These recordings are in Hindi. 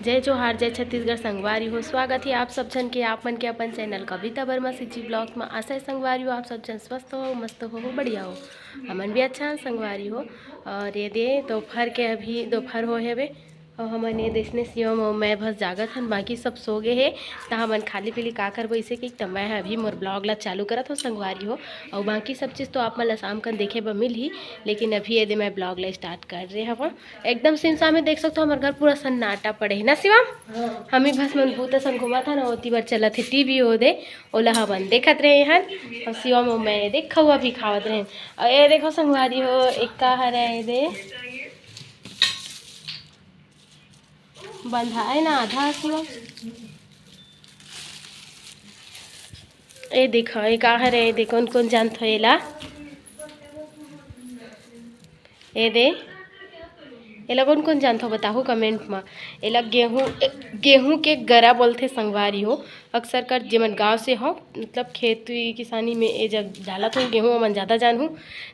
जय जोहार जय छत्तीसगढ़ संगवारी हो। स्वागत है आप सब जन के आप मन के अपन चैनल कविता वर्मा सिची ब्लॉग में। आशा है संगवारी हो आप सब जन स्वस्थ हो, मस्त हो, बढ़िया हो। हमन भी अच्छा संगवारी हो। और ये दे दोपहर के अभी दोपहर हो है और हमन ये देशने सियोम मैं बस जागत हन, बाकी सब सो गए है। तो हमन खाली पीली का करबो इसे कि तो मैं अभी मोर ब्लॉग ला चालू करत हो संगवारी हो। और बाकी सब चीज़ तो आप मन ला शाम कन देखे बर मिल ही, लेकिन अभी ये दे मैं ब्लॉग ला स्टार्ट कर रहे हवा। एकदम सिमसा में देख सकते हो हमारे घर पूरा सन्नाटा पड़े है ना शिवम। हम ही बस मन भूत सन घुमा था ना ओती बार चला थे टीवी हो दे ओला हमन देखत रहे हन। और शिवम और मैं देख खौआ भी खावत रहे। और ये देखो संगवारी हो एक का हरे ये दे बंधा है ना आधा शिवम। ए देखो ये का हरे ये दे कौन कौन जानत हो एला ए दे एला कौन कौन जानत हो बताओ कमेंट में। एला गेहूँ के गरा बोलते संगवारी हो। अक्सर कर जेमन गांव से हो मतलब खेती किसानी में ए जब डालत हो गेहूँ मन ज़्यादा जानूँ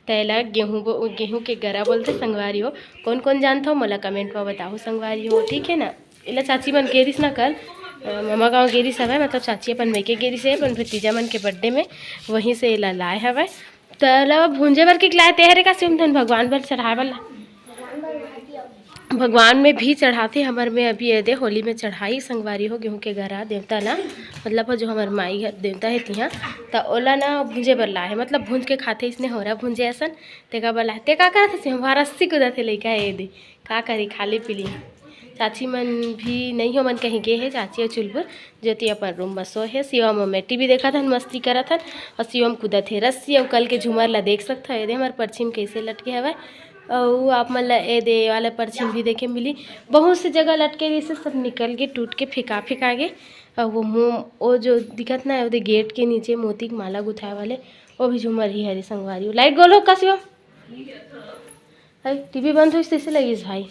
तो एला गेहूँ के गरा बोलते संगवारी हो। कौन कौन जानत हो मोला कमेंट में बताओ संगवारी हो, ठीक है ना। एला चाची मन गेरिस ना कल मामा गाँव गेरिस हवे, मतलब चाची अपन मैके गेरिस है अपन भतीजा मन के बर्थडे में, वहीं से एला लाए हवे। तो एला भूंजे बर के लाए तेहरे का सिमधन भगवान बर चढ़ाए वाला भगवान में भी चढ़ाते हमारे में। अभी ये दे होली में चढ़ाई संगवारी हो गेहूँ के गरा देवता ला, मतलब जो हमारे माई घर देवता है तिहाँ तो ओला ना भूंजे बर लाए है, मतलब भूंज के खाते इसने हो रहा भूंजे ऐसा तेका बर लाए। ते का करत थे हमारा रस्सी कुदा थे लइका ये दे का करी खाली पीली। चाची मन भी नहीं हो मन कहीं गए है, चाची और चुलबुर ज्योति अपन रूम में सो है। शिवम में टीवी देखा था मस्ती करा था और शिवम कूदा थे रस्सी। और कल के झूमर ला देख सकता है हमारे परछिम कैसे लटके हवा। और आप मन ला ए दे वाला परछिम भी देखे मिली, बहुत सी जगह लटके जैसे सब निकल के टूट के फेंका गए। और वो मुँह वो जो दिखत ना है गेट के नीचे मोती की माला गुथाए वाले वो भी झूमर ही हरी संगवारी। लाइट गोल हो का शिवम टीवी बंद हुई कैसे लगी भाई।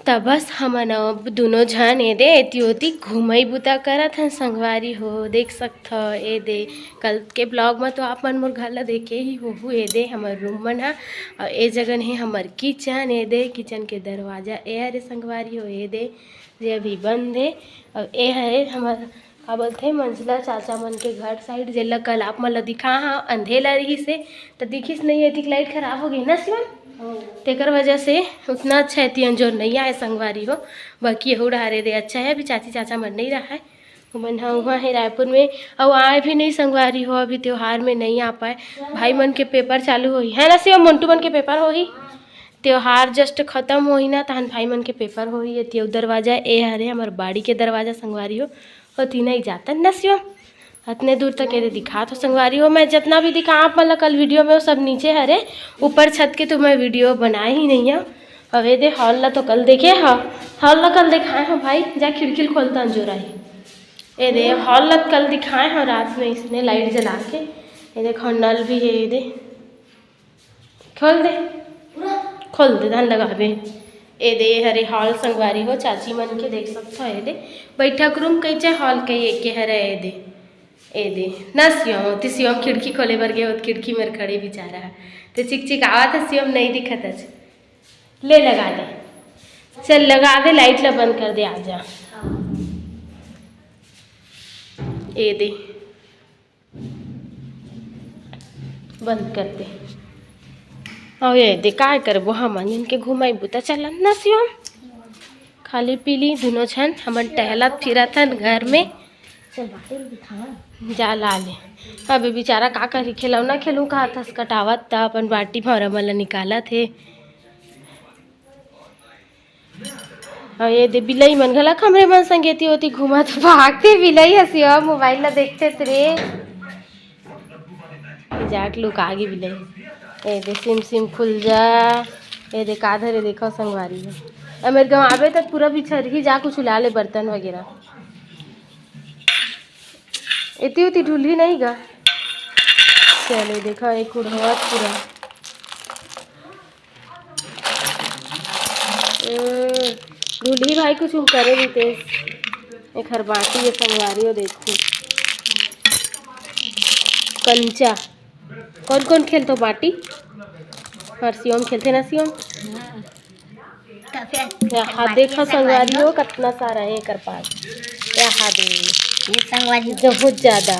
तब बस हमन अब दोनों झन ए दे एती ओती घूमई बुता करत हन संगवारी हो। देख सकथ ए दे कल के ब्लॉग में तो आप मन मोर घर ला देखे ही हो। ए दे हमर रूम मन हा और ए जगन है हमर किचन। ए दे किचन के दरवाजा ए हरे संगवारी हो। ए दे जे अभी बंद है। और ए है हमर का बोलते मंझला चाचा मन के घर साइड जेला कल आप मन ला दिखा हाँ अंधेला रही से तो दिखिस नहीं है लाइट खराब हो गई ना शिवन, तेकर वजह से उतना अच्छा है अंजोर नहीं आए संगवारी हो। बाकी यहू रहा दे अच्छा है। अभी चाची चाचा मन नहीं रहा है, मन हाँ वहाँ है रायपुर में और आए भी नहीं संगवारी हो। अभी त्योहार में नहीं आ पाए, भाई मन के पेपर चालू हो ही है ना शिव, मंटू मन के पेपर हो ही, त्योहार जस्ट खत्म हो ही ना तहन भाई मन के पेपर हो ही। त्यो दरवाजा ए हरे हमार बाड़ी के दरवाजा संगवारी हो और तीना ही जाता ना शिव इतने दूर तक ये दिखा तो संगवारी हो। मैं जितना भी दिखा आप मतलब कल वीडियो में वो सब नीचे हरे ऊपर छत के तो मैं वीडियो बनाए ही नहीं है। अब ये दे हॉल ला तो कल देखे हाँ हॉल ला कल दिखाए हो भाई जा खिड़की खोलता अंजोरा ही। ये दे हॉल ला कल दिखाए हो रात में इसने लाइट जला के। ये देखो नल भी है, ये दे खोल दे धान लगावे। ए दे हरे हॉल संगवारी हो चाची मन के देख सकते हो। ये दे बैठक रूम कैसे हॉल के हरे ए दे ना शिवम तो शिवम खिड़की खोले बर गए खिड़की में खड़े बेचारा तो चिक चिक आवा था शिवम नहीं दिखत है। ले लगा दे चल लगा दे लाइट ला बंद कर दे आजा। ए दे बंद कर दे। और ये दे काय करबो हमन इनके घुमाई बुता चलन ना शिवम खाली पीली दोनों छन हमन टहलत फिरत हन घर में। चल जा ला ले अभी बेचारा का करी खिलौना खेलूँ का थस कटावत था अपन बाटी भर मन ला निकाला थे। और ये दे बिलई मन घला खमरे मन संगेती होती घूमत भागते बिलई हसी मोबाइल ला देखते रे जाट लुक आगे बिलई। ए दे सिम सिम खुल जा। ए दे का धरे देखो संगवारी है मेरे गाँव आवे तक पूरा बिछर ही जा कुछ ला ले बर्तन वगैरह इतनी उतनी ढूली नहीं गा। चले देखो एक उड़ावत पूरा ढूली भाई कुछ करे भी ते एक हर बाटी ये संगवारी हो देखो कंचा कौन कौन खेलते बाटी और शिवम खेलते ना शिवम यहाँ देखो संगवारी हो कितना सारा है एकर पास। यहाँ दे ये संगवारी बहुत ज्यादा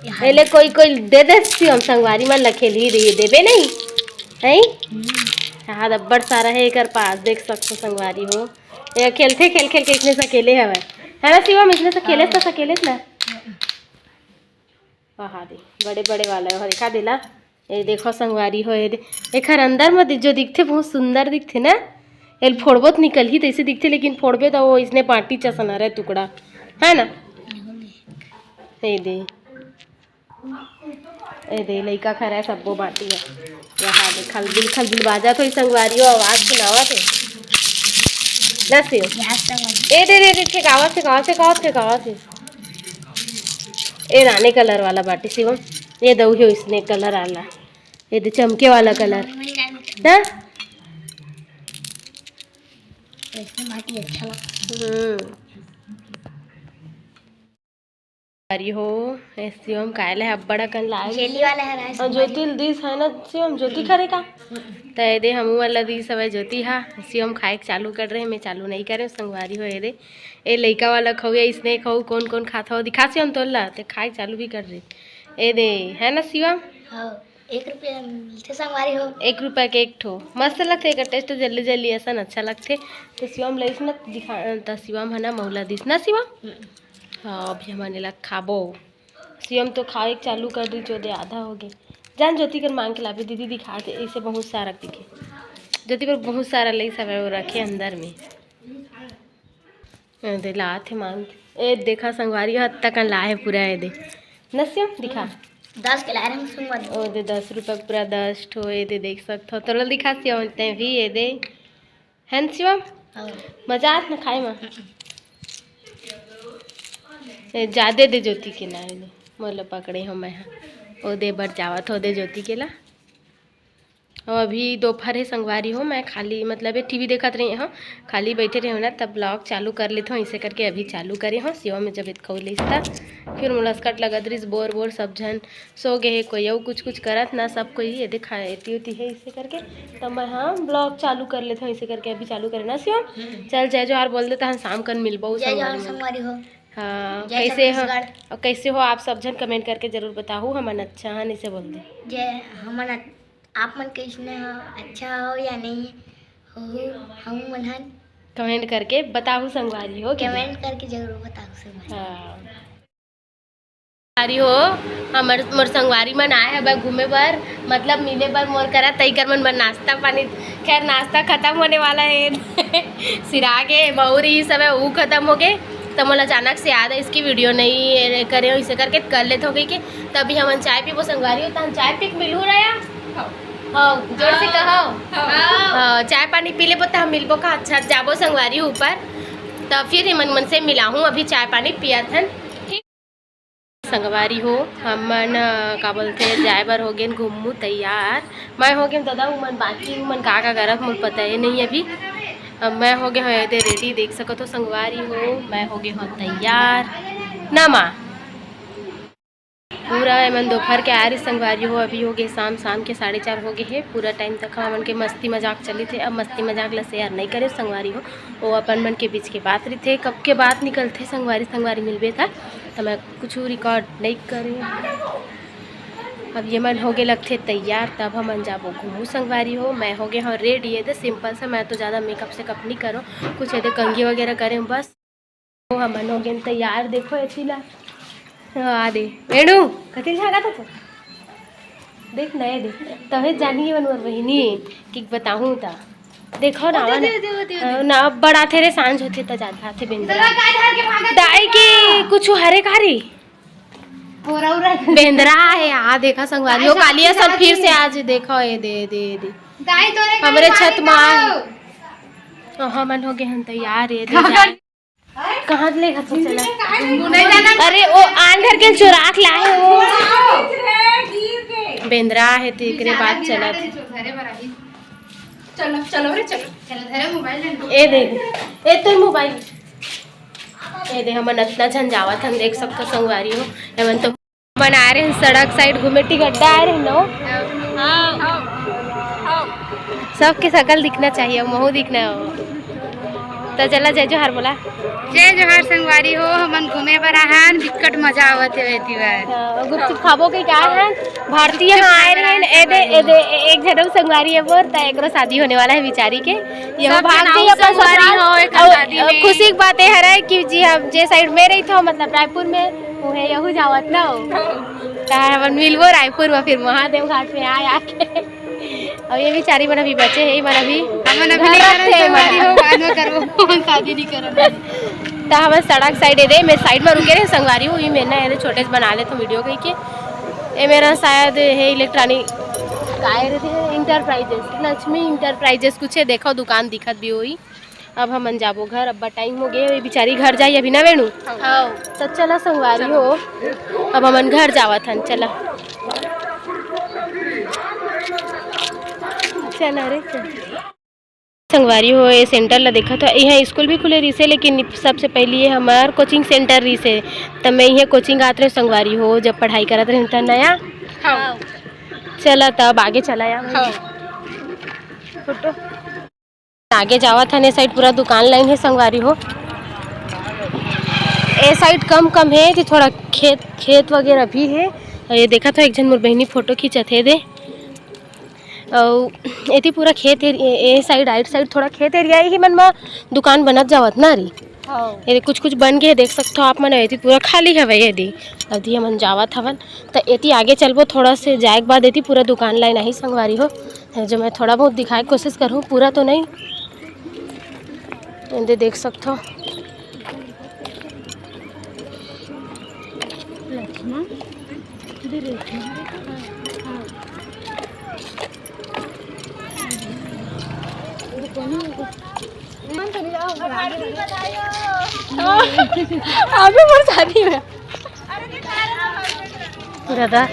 पहले कोई कोई दे दे हम संगवारी में लखेल ही रही देवे नहीं है। यहाँ दब्बड़ सारा है एकर पास देख सकते संगवारी हो। ये खेलते खेल खेल के इतने से अकेले है ना शिवम, इसने से खेले तो अकेले ना। वहाँ दे बड़े बड़े वाला है देखा दिला। ये देखो संगवारी हो एक अंदर में जो दिखते बहुत सुंदर दिखते ना। ये फोड़बो तो निकल ही तैसे दिखते लेकिन फोड़बे तो वो इसने पार्टी चसना रहे टुकड़ा है ना। ये दे लइका खरा है सबको बाटी है। यहाँ दे खलबिल बाजा तो संगवारी हो आवाज सुनावा थे ना से। ए दे ठेकावा थे ए राने कलर वाला बाटी शिवम। ये दऊ है इसने कलर आला ये दे चमके वाला कलर ना। अरे हो शिवम कायले अब्बड़ा कन लाए जेली वाला है और ज्योति दिस है ना शिवम ज्योति करे का तो ये दे हम वाला दिस है ज्योति हा शिवम खाए चालू कर रहे हैं। मैं चालू नहीं करे संगवारी हो ये दे ये लइका वाला खाऊ या इसने खाऊ कौन कौन खाता हो दिखा शिवम तोला तो खाए चालू भी कर रहे ये दे है ना शिवम। 1 रुपया मिलते संगवारी हो 1 रुपया के एक ठो मस्त लगते एक टेस्ट जल्दी जल्दी ऐसा अच्छा लगते तो शिवम लईस ना दिखा तो शिवम है ना मौला दिस ना शिवम। हाँ अभी हमारे लग खाबो शिवम तो खाए चालू कर दी जो दे आधा हो गए जान ज्योति कर मांग के लाभी दीदी दिखा दे इसे बहुत सारा दिखे ज्योति पर बहुत सारा लई सब वो रखे अंदर में दे ला थे मांग ए देखा संगवारी हद तक ला है पूरा है दे न शिवम दिखा 10 के ला रहे संगवारी ओ दे 10 रुपया पूरा 10 ठो ये दे देख सकते हो तो दिखा शिवम ते भी ये दे है शिवम मजा आत ना खाए में ज्यादा दे ज्योति के ना मोल पकड़े हो मैं ओ दे बढ़ जावत हो दे ज्योति के ला। और अभी दोपहर है संगवारी हो मैं खाली मतलब टीवी देखत रही हूँ खाली बैठे रहे हो ना तब ब्लॉग चालू कर लेते हो इसे करके अभी चालू करे हो शिवा में जब खो लिस्ता फिर मुलस्कट लगत रही बोर सब जन सो गए है कोई कुछ करत ना सब कोई ये देखा एती होती है इसे करके तब मैं हाँ ब्लॉग चालू कर लेते हूँ इसे करके अभी चालू करे ना शिवा। चल जय जोहार बोल देता है शाम कर मिलबो संगवारी हो। हाँ कैसे हो और कैसे हो आप सब जन कमेंट करके जरूर बताओ हमन अच्छा है इसे बोल दे जय हमन आप मन कैसने हो अच्छा हो या नहीं हो हम मन कमेंट करके बताओ संगवारी हो कमेंट करके जरूर बताओ संगवारी। हाँ संगवारी हो हमर मोर संगवारी मन आए है भाई घूमे बर मतलब मिले बर मोर करा तई कर मन बर नाश्ता पानी खैर नाश्ता खत्म होने वाला है सिरा के बहुर ही सब है वो खत्म हो गए तो मुझे अचानक से याद है इसकी वीडियो नहीं करे हो इसे करके कर लेते हो गई कि तभी हम चाय पी वो संगवारी हो तो हम चाय पी मिलू रहा हाँ जोर से कहो हाँ चाय पानी पी ले तो हम मिलबो का अच्छा जाबो संगवारी ऊपर तो फिर मन से मिला हूँ अभी चाय पानी पिया था ठीक संगवारी हो हमन का बोलते जाए बर हो गए घूमू तैयार मैं हो गए दादा मन बाकी मन का करत मुझे पता है नहीं अभी अब मैं हो गए हो रेडी देख सको तो संगवारी हो मैं हो गए हो तैयार ना माँ पूरा मन दोपहर के आ रही संगवारी हो अभी हो गए शाम के 4:30 हो गए है पूरा टाइम तक हमन के मस्ती मजाक चली थे। अब मस्ती मजाक ला शेयर नहीं करे संगवारी हो वो अपन मन के बीच के बात रही थे कब के बात निकलते संगवारी मिलबे था तो मैं कुछ रिकॉर्ड नहीं करे। अब ये मन हो गए लगते तैयार तब हम जाबो घूमू संगवारी हो मैं हो गए हाँ रेडी ये सिंपल से मैं तो ज़्यादा मेकअप से कप नहीं करो कुछ ये कंघी वगैरह करें बस हमन हो गए तैयार देखो ऐसी ला हाँ दे वेणु कथी झागा तो देख नए देख तहे जानी बनवर बहिनी कि बताऊँ ता देखो ना ना बड़ा थे रे सांझ होते तो जाता थे बेंद्रा दाई के कुछ हरे कारी बेंद्रा है आ देखा संगवारी हो कालिया सब फिर से आज देखो ये दे हमारे छत माँ हमन हो गए हम तैयार है कहाँ ले चला अरे वो आन घर के चुराक लाए वो बेंद्रा है तेरे बात चला चलो रे चलो मोबाइल ए दे ए तो मोबाइल ए दे हमन इतना झंझावत हम देख सकते संगवारी हो एमन तो बना रहे हैं सड़क साइड घूमे टिकट आ रहे नो सबके शकल दिखना चाहिए, महू दिखना हो। तो चला जय जोहार बोला। जय जोहार संगवारी हो, हमन घूमे बर आहान, बिकट मजा आवत है वेती बार। गुपचुप खाबो के का है भारतीय यहाँ आए रहे हैं। एदे एदे एक जनम संगवारी है बोर, त एकरो शादी होने वाला है बिचारी के। ये भाग गई अपन ससुराल हो, खुशी की बात है रे कि जी हम जे साइड में रही थो मतलब रायपुर में वो है यहू जावत ना हो। हम मिलबो रायपुर में, फिर महादेव घाट में आए आके। अब ये बेचारी मन अभी बचे है, मन अभी शादी नहीं कर तो हम सड़क साइड दे मैं साइड में रुके रहे संगवारी हुई मैं ना ये छोटे से बना ले तो वीडियो कही के ये मेरा शायद है इलेक्ट्रॉनिक काय थे इंटरप्राइजेस, लक्ष्मी इंटरप्राइजेस कुछ है, देखो दुकान दिखत भी हुई। अब हम जाबो घर, अब टाइम हो गए, बेचारी घर जाई अभी ना वेणु। तो चला संगवारी हो, अब हमन घर जावत हन। चला चला रे संगवारी हो, ये सेंटर ला देखा था। यहाँ स्कूल भी खुले रही से, लेकिन सबसे पहले ये हमार कोचिंग सेंटर रही से, तब मैं यहाँ कोचिंग आते रहे संगवारी हो, जब पढ़ाई करते रहे तब नया। चला तब आगे चला या फोटो आगे जावा था। ने साइड पूरा दुकान लाइन है संगवारी हो, ए साइड कम है कि थोड़ा खेत वगैरह भी है। ये देखा था एक जन मोर बहनी फोटो खींचत है दे, और एती पूरा खेत ए साइड राइट साइड थोड़ा खेत एरिया ही मन में दुकान बनत जावत ना रही। ये कुछ बन गए देख सकते हो आप मन, एती पूरा खाली हवे यदि अभी हमन जावत हवन। तो एती आगे चलबो थोड़ा से जाए के बाद एती पूरा दुकान लाइन ही संगवारी हो, जो मैं थोड़ा बहुत दिखाए कोशिश करूँ, पूरा तो नहीं। ये देख सकते हो आगे मोर शादी में दादा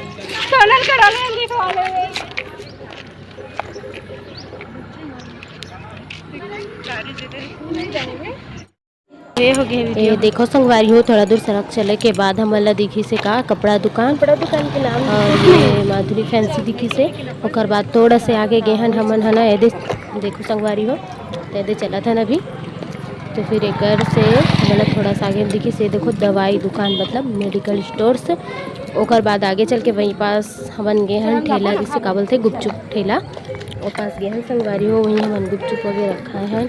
ये देखो संगवारी हो, थोड़ा दूर सड़क चले के बाद हमला दिखी से का कपड़ा दुकान के नाम और ये माधुरी फैंसी दिखी से। और बाद थोड़ा से आगे गेहन हमन है ना, ये देखो संगवारी हो तो चला था ना अभी। तो फिर एक से मतलब थोड़ा सा आगे दिखी से देखो दवाई दुकान मतलब मेडिकल स्टोर्स। और बाद आगे चल के वहीं पास हमन गेहन ठेला जिसे का बोलते गुपचुप ठेला, और पास गेहन संगवारी हो वहीं हमन गुपचुप वगैरह रखा है।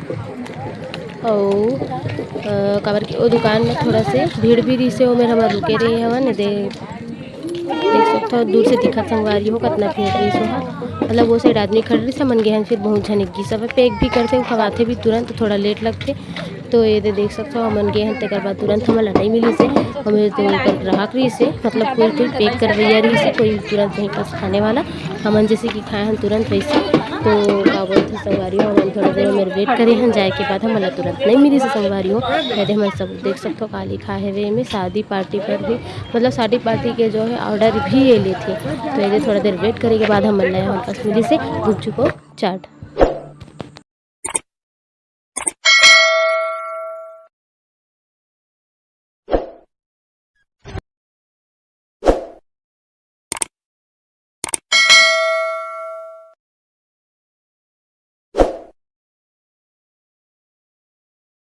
और काबर की वो दुकान में थोड़ा से भीड़ भी रही से, वो मेरा हम रुके रहे हवन। देख सकते हो दूर से दिखा संगवारी हो कितना भीड़ रही सो मतलब वो साइड आदमी खड़ रही से मन गए फिर बहुत झनकी सब पैक भी करते खवाते भी तुरंत, थोड़ा लेट लगते। तो ये देख सकते हो हमन गए हैं तक बाद तुरंत हमें नहीं मिली से, हमें तो ग्राहक रही से मतलब कोई पैक कर रही रही से, कोई तुरंत नहीं पास खाने वाला हमन जैसे कि खाए हैं तुरंत वैसे। तो क्या बोलते संगवारी हो हम थोड़ा देर मेरे वेट करे हैं, जाए के बाद हमें तुरंत नहीं मिली से संगवारी हो। कहते हम सब देख सकते हो का लिखा है वे में शादी पार्टी पर भी मतलब शादी पार्टी के जो है ऑर्डर भी ये लेते। तो ये थोड़ा देर वेट करे के बाद हम नया हम पास मिली से गुपचुप चाट।